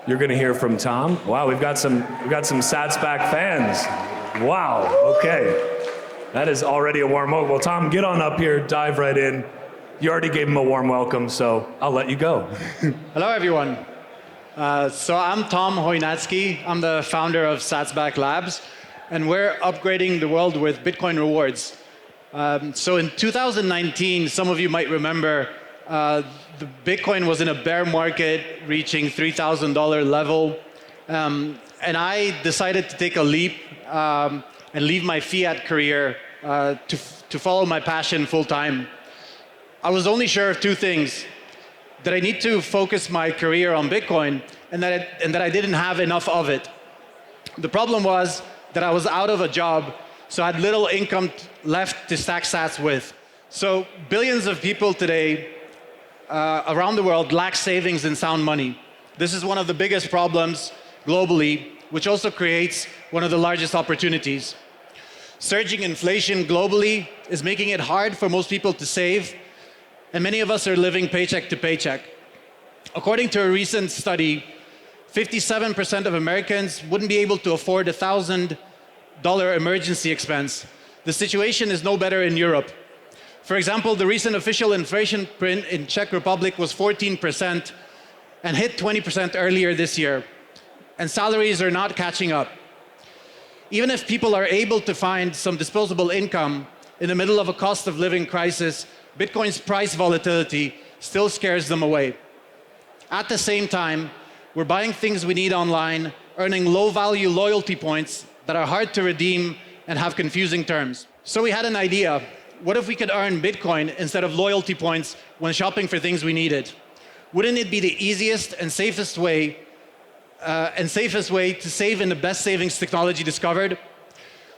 you're going to hear from Tom. Wow, we've got some Satsback fans. Wow, okay. That is already a warm welcome. Well, Tom, get on up here, dive right in. You already gave him a warm welcome, so I'll let you go. Hello, everyone. So I'm Tom Hojnatsky. I'm the founder of Satsback Labs, and we're upgrading the world with Bitcoin rewards. So in 2019, some of you might remember, the Bitcoin was in a bear market, reaching $3,000 level, and I decided to take a leap and leave my fiat career to follow my passion full time. I was only sure of two things: that I need to focus my career on Bitcoin, and that I didn't have enough of it. The problem was that I was out of a job, so I had little income left to stack sats with. So billions of people today around the world lack savings and sound money. This is one of the biggest problems globally, which also creates one of the largest opportunities. Surging inflation globally is making it hard for most people to save, and many of us are living paycheck to paycheck. According to a recent study, 57% of Americans wouldn't be able to afford a $1,000 emergency expense. The situation is no better in Europe. For example, the recent official inflation print in Czech Republic was 14% and hit 20% earlier this year. And salaries are not catching up. Even if people are able to find some disposable income in the middle of a cost of living crisis, Bitcoin's price volatility still scares them away. At the same time, we're buying things we need online, earning low-value loyalty points that are hard to redeem and have confusing terms. So we had an idea. What if we could earn Bitcoin instead of loyalty points when shopping for things we needed? Wouldn't it be the easiest and safest way to save in the best savings technology discovered?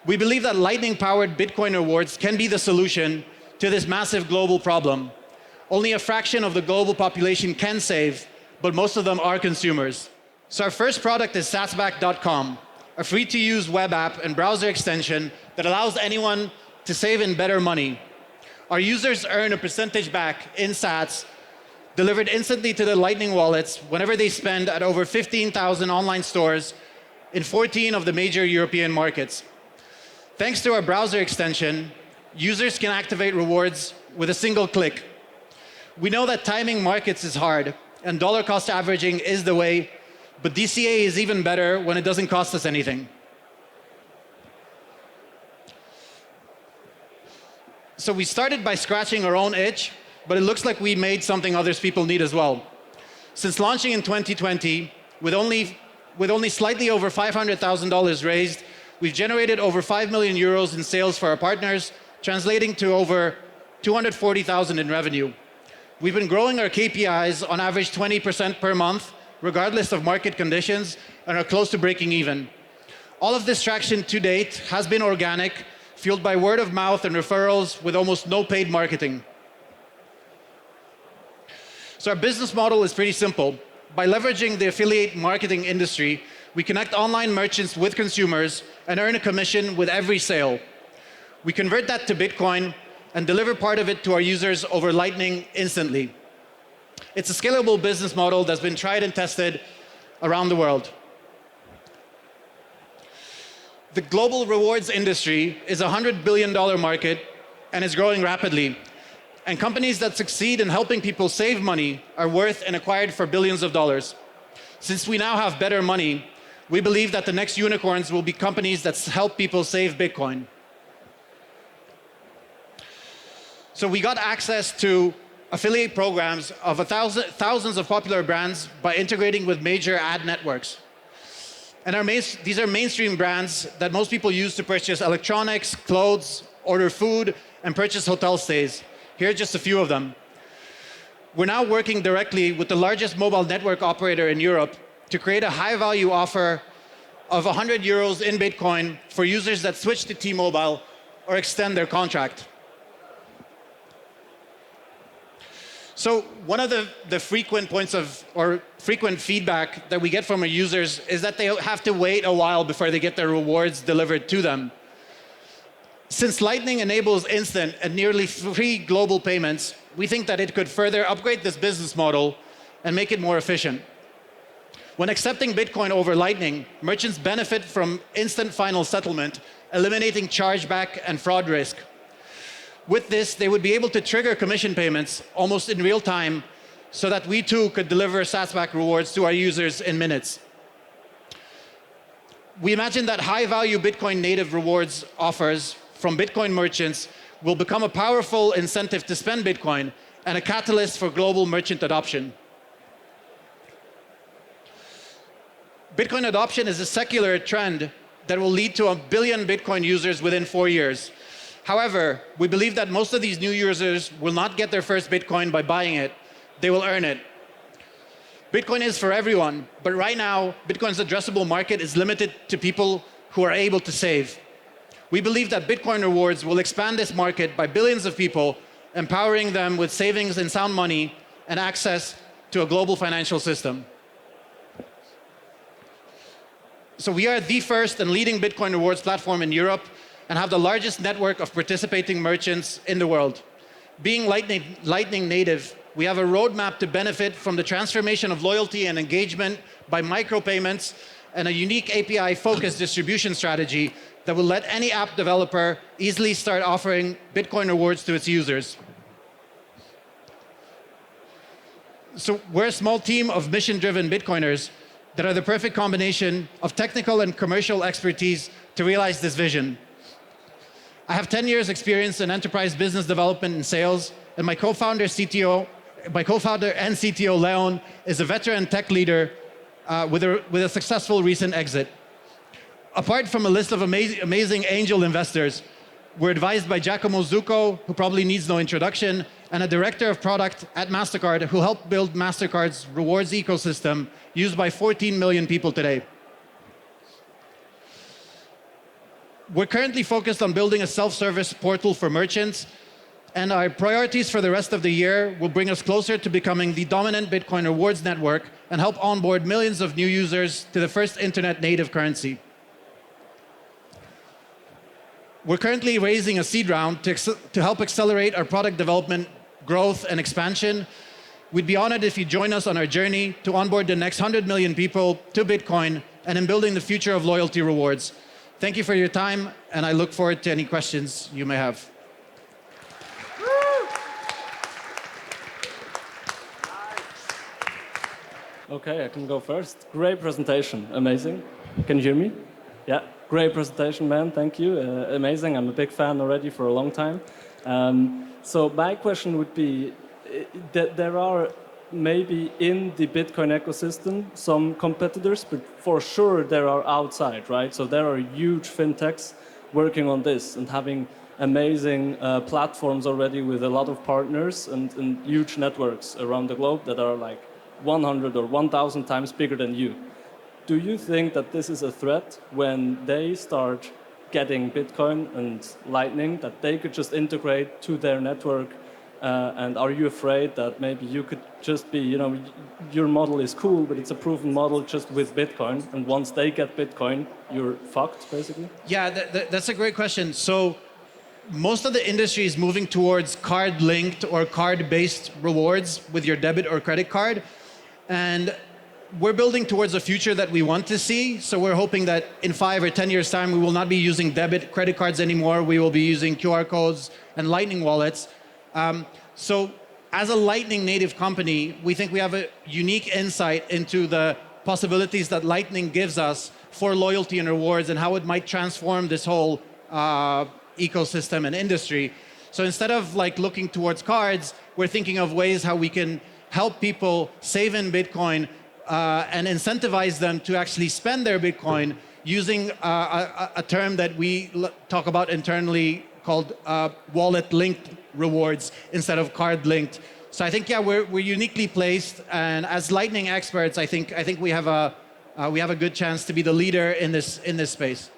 We believe that Lightning-powered Bitcoin rewards can be the solution to this massive global problem. Only a fraction of the global population can save, but most of them are consumers. So our first product is Satsback.com, a free-to-use web app and browser extension that allows anyone to save in better money. Our users earn a percentage back in sats, delivered instantly to their Lightning wallets whenever they spend at over 15,000 online stores in 14 of the major European markets. Thanks to our browser extension, users can activate rewards with a single click. We know that timing markets is hard, and dollar cost averaging is the way, but DCA is even better when it doesn't cost us anything. So we started by scratching our own itch, but it looks like we made something other people need as well. Since launching in 2020, with only slightly over $500,000 raised, we've generated over 5 million euros in sales for our partners, translating to over 240,000 in revenue. We've been growing our KPIs on average 20% per month, regardless of market conditions, and are close to breaking even. All of this traction to date has been organic, fueled by word of mouth and referrals with almost no paid marketing. So our business model is pretty simple. By leveraging the affiliate marketing industry, we connect online merchants with consumers and earn a commission with every sale. We convert that to Bitcoin and deliver part of it to our users over Lightning instantly. It's a scalable business model that's been tried and tested around the world. The global rewards industry is a $100 billion market and is growing rapidly. And companies that succeed in helping people save money are worth and acquired for billions of dollars. Since we now have better money, we believe that the next unicorns will be companies that help people save Bitcoin. So we got access to affiliate programs of thousands of popular brands by integrating with major ad networks. And these are mainstream brands that most people use to purchase electronics, clothes, order food, and purchase hotel stays. Here are just a few of them. We're now working directly with the largest mobile network operator in Europe to create a high-value offer of 100 euros in Bitcoin for users that switch to T-Mobile or extend their contract. So one of the frequent points of, or frequent feedback that we get from our users is that they have to wait a while before they get their rewards delivered to them. Since Lightning enables instant and nearly free global payments, we think that it could further upgrade this business model and make it more efficient. When accepting Bitcoin over Lightning, merchants benefit from instant final settlement, eliminating chargeback and fraud risk. With this, they would be able to trigger commission payments almost in real time so that we too could deliver Satsback rewards to our users in minutes. We imagine that high-value Bitcoin native rewards offers from Bitcoin merchants will become a powerful incentive to spend Bitcoin and a catalyst for global merchant adoption. Bitcoin adoption is a secular trend that will lead to 1 billion Bitcoin users within 4 years. However, we believe that most of these new users will not get their first Bitcoin by buying it. They will earn it. Bitcoin is for everyone, but right now, Bitcoin's addressable market is limited to people who are able to save. We believe that Bitcoin rewards will expand this market by billions of people, empowering them with savings in sound money and access to a global financial system. So we are the first and leading Bitcoin rewards platform in Europe and have the largest network of participating merchants in the world. Being Lightning native, we have a roadmap to benefit from the transformation of loyalty and engagement by micropayments and a unique API-focused distribution strategy that will let any app developer easily start offering Bitcoin rewards to its users. So we're a small team of mission-driven Bitcoiners that are the perfect combination of technical and commercial expertise to realize this vision. I have 10 years experience in enterprise business development and sales, and my co-founder and CTO, Leon, is a veteran tech leader with a successful recent exit. Apart from a list of amazing angel investors, we're advised by Giacomo Zucco, who probably needs no introduction, and a director of product at MasterCard who helped build MasterCard's rewards ecosystem used by 14 million people today. We're currently focused on building a self-service portal for merchants, and our priorities for the rest of the year will bring us closer to becoming the dominant Bitcoin rewards network and help onboard millions of new users to the first internet-native currency. We're currently raising a seed round to help accelerate our product development, growth, and expansion. We'd be honored if you join us on our journey to onboard the next 100 million people to Bitcoin and in building the future of loyalty rewards. Thank you for your time, and I look forward to any questions you may have. Okay, I can go first. Great presentation, amazing. Can you hear me? Yeah, great presentation, man, thank you. Amazing, I'm a big fan already for a long time. So my question would be, that there are maybe in the Bitcoin ecosystem some competitors, but for sure there are outside, right? So there are huge fintechs working on this and having amazing platforms already with a lot of partners and huge networks around the globe that are like 100 or 1,000 times bigger than you. Do you think that this is a threat when they start getting Bitcoin and Lightning, that they could just integrate to their network? And are you afraid that maybe you could just be, you know, your model is cool, but it's a proven model just with Bitcoin, and once they get Bitcoin, you're fucked, basically? Yeah, that's a great question. So most of the industry is moving towards card-linked or card-based rewards with your debit or credit card. And we're building towards a future that we want to see. So we're hoping that in 5 or 10 years' time, we will not be using debit credit cards anymore. We will be using QR codes and Lightning wallets. So as a Lightning native company, we think we have a unique insight into the possibilities that Lightning gives us for loyalty and rewards and how it might transform this whole ecosystem and industry. So instead of like looking towards cards, we're thinking of ways how we can help people save in Bitcoin and incentivize them to actually spend their Bitcoin using a term that we talk about internally called wallet-linked rewards instead of card-linked. So I think, yeah, we're uniquely placed, and as Lightning experts, I think we have a good chance to be the leader in this space.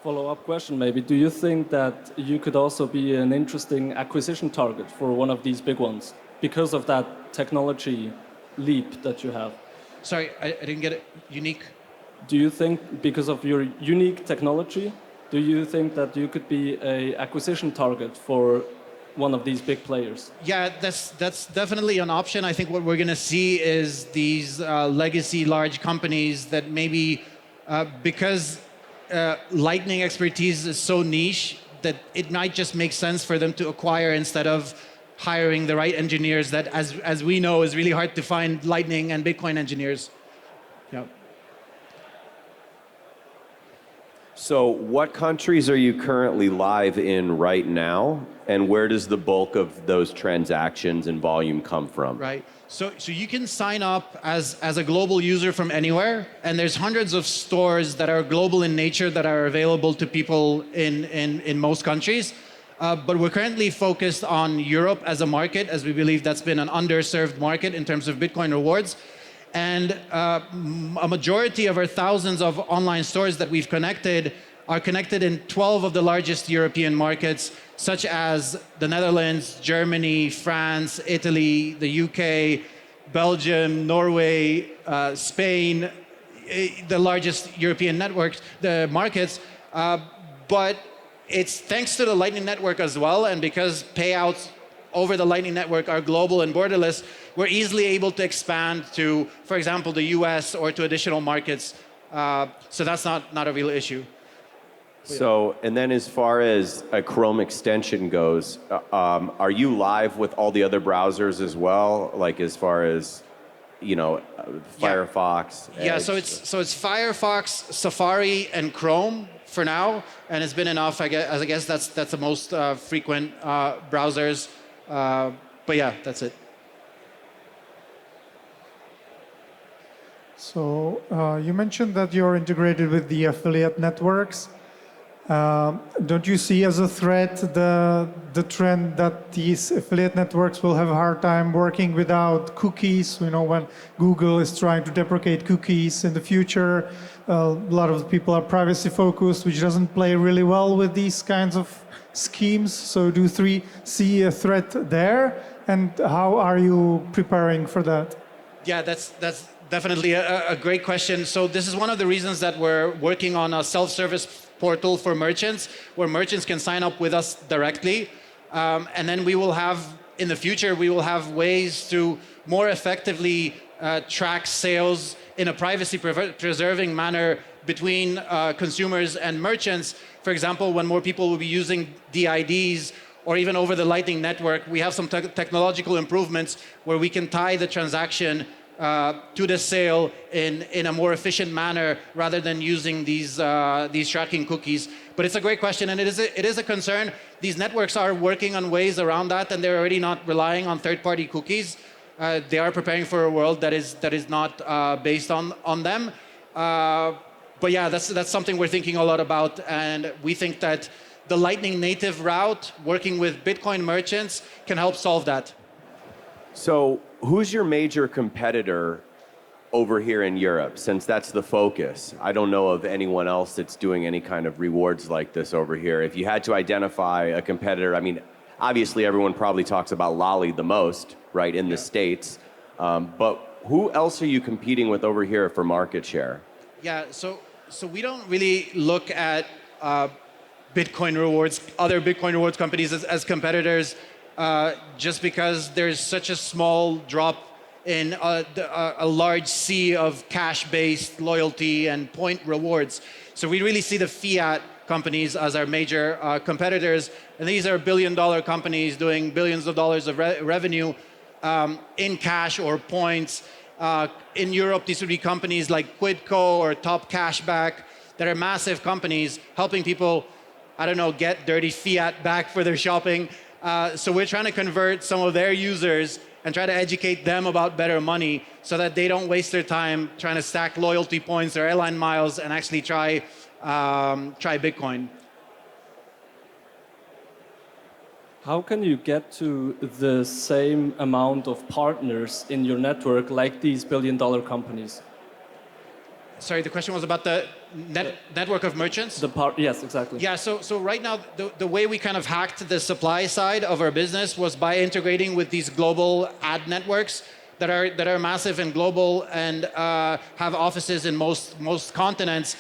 Follow-up question maybe. Do you think that you could also be an interesting acquisition target for one of these big ones because of that technology leap that you have? Sorry, I didn't get it. Unique? Do you think because of your unique technology, do you think that you could be an acquisition target for one of these big players? Yeah, that's definitely an option. I think what we're going to see is these legacy large companies that maybe because Lightning expertise is so niche that it might just make sense for them to acquire instead of hiring the right engineers that, as we know, is really hard to find Lightning and Bitcoin engineers. Yeah. So what countries are you currently live in right now? And where does the bulk of those transactions and volume come from? Right. So you can sign up as a global user from anywhere, and there's hundreds of stores that are global in nature that are available to people in most countries. But we're currently focused on Europe as a market, as we believe that's been an underserved market in terms of Bitcoin rewards. And a majority of our thousands of online stores that we've connected are connected in 12 of the largest European markets, such as the Netherlands, Germany, France, Italy, the UK, Belgium, Norway, Spain, the largest European networks, the markets. But it's thanks to the Lightning Network as well, and because payouts over the Lightning Network are global and borderless, we're easily able to expand to, for example, the US or to additional markets. So that's not a real issue. So, and then as far as a Chrome extension goes, are you live with all the other browsers as well? Like as far as, you know, Firefox? Yeah, Edge? so it's Firefox, Safari, and Chrome for now, and it's been enough. I guess that's the most frequent browsers. But yeah, that's it. So you mentioned that you're integrated with the affiliate networks. Don't you see as a threat the trend that these affiliate networks will have a hard time working without cookies? You know, when Google is trying to deprecate cookies in the future, a lot of people are privacy focused, which doesn't play really well with these kinds of schemes. So do you see a threat there? And how are you preparing for that? Yeah, that's definitely a great question. So this is one of the reasons that we're working on a self-service portal for merchants, where merchants can sign up with us directly. And then we will have, in the future, we will have ways to more effectively track sales in a privacy-preserving manner between consumers and merchants. For example, when more people will be using DIDs, or even over the Lightning Network, we have some technological improvements where we can tie the transaction to the sale in a more efficient manner rather than using these tracking cookies. But it's a great question, and it is a concern. These networks are working on ways around that, and they're already not relying on third-party cookies. They are preparing for a world that is not based on them. But yeah, that's something we're thinking a lot about, and we think that the Lightning native route, working with Bitcoin merchants, can help solve that. So who's your major competitor over here in Europe, since that's the focus? I don't know of anyone else that's doing any kind of rewards like this over here. If you had to identify a competitor, I mean, obviously everyone probably talks about Lolly the most, right, in the States. But who else are you competing with over here for market share? Yeah, so we don't really look at Bitcoin rewards, other Bitcoin rewards companies as competitors, just because there's such a small drop in a large sea of cash-based loyalty and point rewards. So we really see the fiat companies as our major competitors, and these are billion-dollar companies doing billions of dollars of revenue in cash or points. In Europe, these would be companies like Quidco or Top Cashback that are massive companies helping people, I don't know, get dirty fiat back for their shopping. So we're trying to convert some of their users and try to educate them about better money so that they don't waste their time trying to stack loyalty points or airline miles and actually try Bitcoin. How can you get to the same amount of partners in your network like these billion-dollar companies? Sorry, the question was about the network of merchants? Yes, exactly. Yeah, so right now, the way we kind of hacked the supply side of our business was by integrating with these global ad networks that are massive and global and have offices in most continents.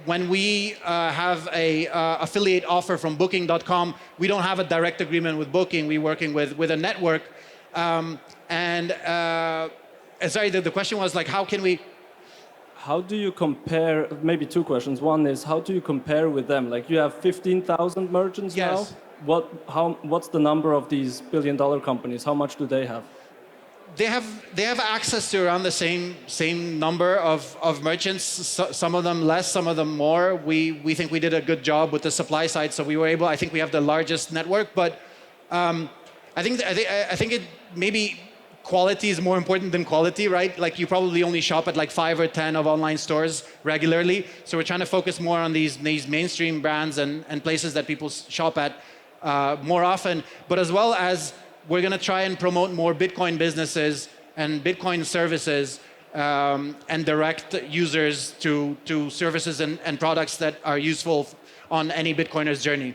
when we have a affiliate offer from Booking.com, we don't have a direct agreement with Booking. We're working with a network. Sorry, the question was like, how can we? How do you compare? Maybe two questions. One is, how do you compare with them? Like, you have 15,000 merchants Yes. now. What's the number of these billion-dollar companies? How much do they have? They have access to around the same number of merchants. Some of them less, some of them more. We think we did a good job with the supply side, so we were able. I think we have the largest network, but I think it maybe quality is more important than quality, right? Like you probably only shop at like 5 or 10 of online stores regularly. So we're trying to focus more on these mainstream brands and places that people shop at more often, but as well as we're going to try and promote more Bitcoin businesses and Bitcoin services and direct users to services and products that are useful on any Bitcoiner's journey.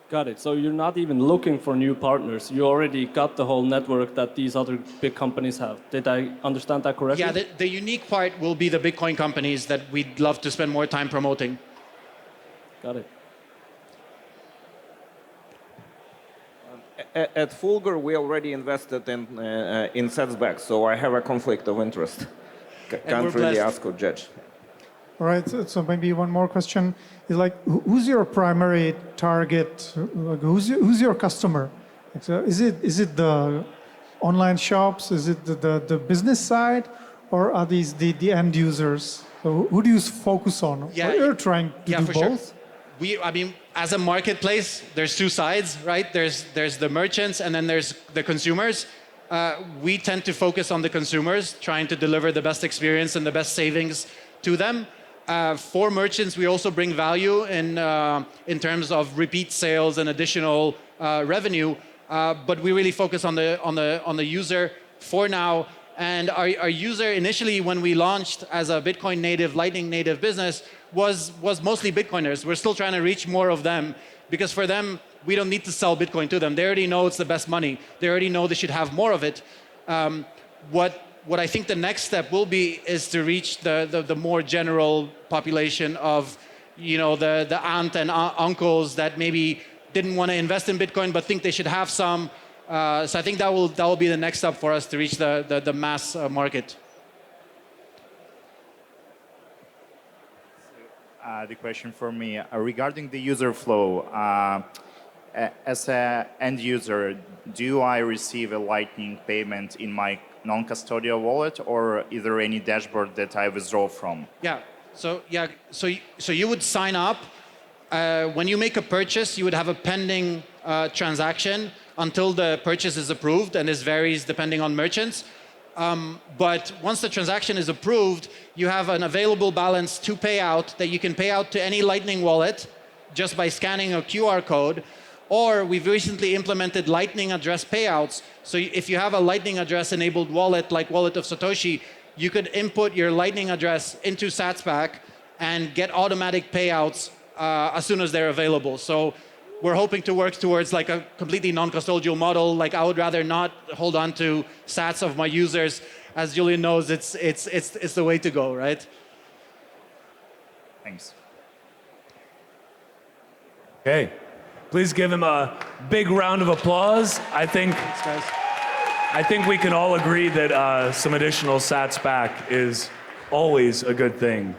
Got it. So you're not even looking for new partners. You already got the whole network that these other big companies have. Did I understand that correctly? Yeah, the unique part will be the Bitcoin companies that we'd love to spend more time promoting. Got it. At Fulgur, we already invested in Satsback, so I have a conflict of interest. Can't really ask or judge. All right, so maybe one more question is like, who's your primary target? Like, who's your customer? Like, so is it the online shops? Is it the business side, or are these the end users? So who do you focus on? Yeah, You're trying to do for both. Sure. I mean, as a marketplace, there's two sides, right? There's the merchants and then there's the consumers. We tend to focus on the consumers, trying to deliver the best experience and the best savings to them. For merchants, we also bring value in terms of repeat sales and additional revenue, but we really focus on the user for now. And our user initially, when we launched as a Bitcoin native, Lightning native business, was mostly Bitcoiners. We're still trying to reach more of them because for them, we don't need to sell Bitcoin to them. They already know it's the best money. They already know they should have more of it. What I think the next step will be is to reach the more general population of, you know, the aunt and uncles that maybe didn't want to invest in Bitcoin but think they should have some. So I think that will be the next step for us to reach the mass market. The question for me regarding the user flow. As an end user, do I receive a Lightning payment in my non-custodial wallet, or is there any dashboard that I withdraw from? So you would sign up. When you make a purchase, you would have a pending transaction until the purchase is approved, and this varies depending on merchants. But once the transaction is approved, you have an available balance to pay out that you can pay out to any Lightning wallet just by scanning a QR code. Or we've recently implemented Lightning address payouts. So if you have a Lightning address enabled wallet like Wallet of Satoshi, you could input your Lightning address into Satsback and get automatic payouts as soon as they're available. So we're hoping to work towards like a completely non-custodial model. Like I would rather not hold on to sats of my users. As Julian knows, it's the way to go, right? Thanks. Okay. Please give him a big round of applause. I think we can all agree that some additional sats back is always a good thing.